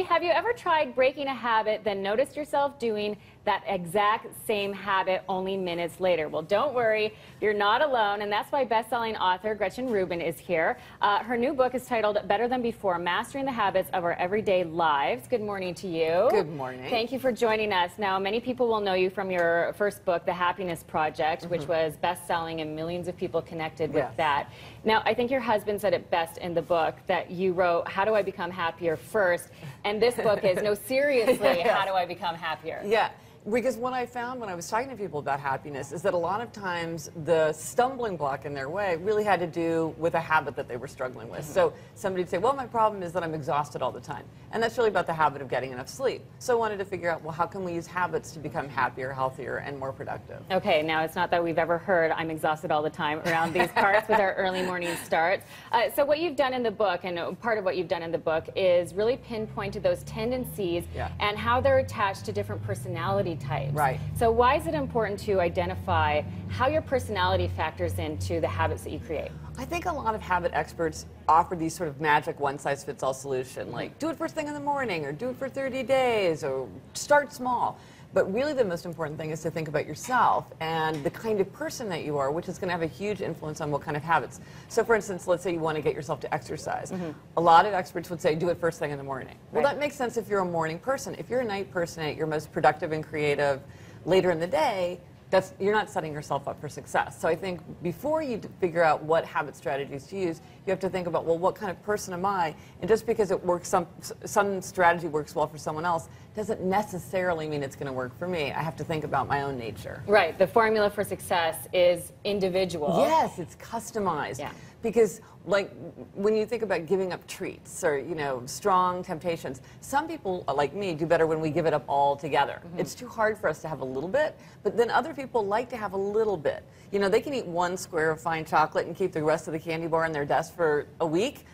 Have you ever tried breaking a habit, then noticed yourself doing that exact same habit only minutes later? Well, don't worry, you're not alone, and that's why best-selling author Gretchen Rubin is here. Her new book is titled Better Than Before, Mastering the Habits of Our Everyday Lives. Good morning to you. Good morning. Thank you for joining us. Now, many people will know you from your first book, The Happiness Project, which was best-selling and millions of people connected with that. Now, I think your husband said it best in the book that you wrote, How Do I Become Happier First? And this book is, no, seriously, How Do I Become Happier? Yeah. Because what I found when I was talking to people about happiness is that a lot of times the stumbling block in their way really had to do with a habit that they were struggling with. So somebody'd say, well, my problem is that I'm exhausted all the time. And that's really about the habit of getting enough sleep. So I wanted to figure out, well, how can we use habits to become happier, healthier, and more productive? Okay, now it's not that we've ever heard I'm exhausted all the time around these parts with our early morning starts. So what you've done in the book, and part of what you've done in the book, is really pinpointed those tendencies and how they're attached to different personality types. Right. So why is it important to identify how your personality factors into the habits that you create? I think a lot of habit experts offer these sort of magic one-size-fits-all solution, like do it first thing in the morning, or do it for 30 days, or start small. But really the most important thing is to think about yourself and the kind of person that you are, which is going to have a huge influence on what kind of habits. So for instance, let's say you want to get yourself to exercise. A lot of experts would say do it first thing in the morning. Well, that makes sense if you're a morning person. If you're a night person at your most productive and creative later in the day, you're not setting yourself up for success. So I think before you figure out what habit strategies to use, you have to think about, well, what kind of person am I? And just because it works, some strategy works well for someone else, doesn't necessarily mean it's going to work for me. I have to think about my own nature. Right. The formula for success is individual. Yes, it's customized. Yeah. Because, like, when you think about giving up treats or, you know, strong temptations, some people, like me, do better when we give it up all together. It's too hard for us to have a little bit, but then other people like to have a little bit. You know, they can eat one square of fine chocolate and keep the rest of the candy bar in their desk for a week.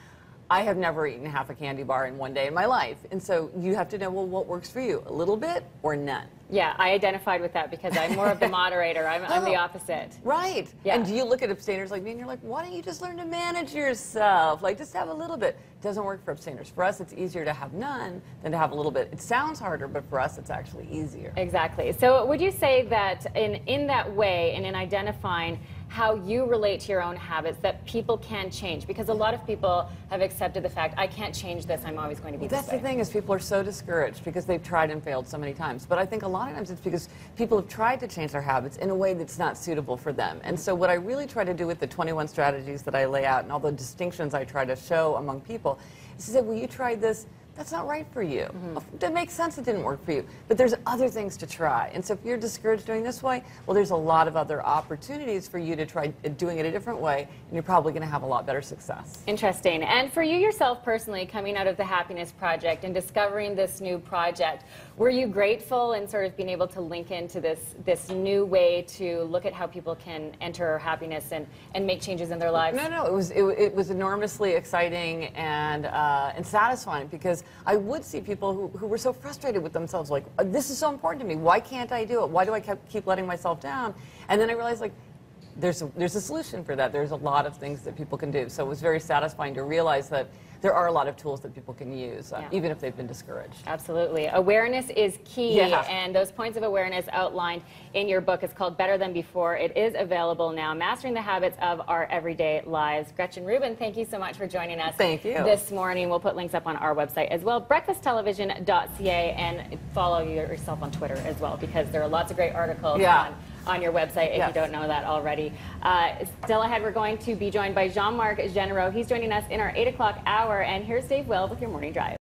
I have never eaten half a candy bar in one day in my life. And so you have to know, well, what works for you? A little bit or none? Yeah, I identified with that because I'm more of the moderator. I'm the opposite. Right. Yeah. And do you look at abstainers like me and you're like, why don't you just learn to manage yourself? Like, just have a little bit. It doesn't work for abstainers. For us, it's easier to have none than to have a little bit. It sounds harder, but for us, it's actually easier. Exactly. So would you say that in that way, and in identifying how you relate to your own habits, that people can change? Because a lot of people have accepted the fact, I can't change this, I'm always going to be this way. That's the thing, is people are so discouraged because they've tried and failed so many times. But I think a lot of times it's because people have tried to change their habits in a way that's not suitable for them. And so what I really try to do with the 21 strategies that I lay out and all the distinctions I try to show among people is to say, well, you tried this, that's not right for you. It makes sense it didn't work for you, but there's other things to try. And so if you're discouraged doing this way, well, there's a lot of other opportunities for you to try doing it a different way, and you're probably going to have a lot better success. Interesting. And for you yourself personally, coming out of the Happiness Project and discovering this new project, were you grateful and sort of being able to link into this new way to look at how people can enter happiness and make changes in their lives? No, it was enormously exciting and satisfying, because I would see people who were so frustrated with themselves, like, this is so important to me, why can't I do it? Why do I keep letting myself down? And then I realized, like, there's a solution for that. There's a lot of things that people can do. So it was very satisfying to realize that there are a lot of tools that people can use, even if they've been discouraged. Absolutely. Awareness is key, and those points of awareness outlined in your book is called Better Than Before. It is available now, Mastering the Habits of Our Everyday Lives. Gretchen Rubin, thank you so much for joining us this morning. We'll put links up on our website as well, breakfasttelevision.ca, and follow yourself on Twitter as well, because there are lots of great articles on your website if you don't know that already. Still ahead, we're going to be joined by Jean-Marc Genero. He's joining us in our 8 o'clock hour, and here's Dave Will with your Morning Drive.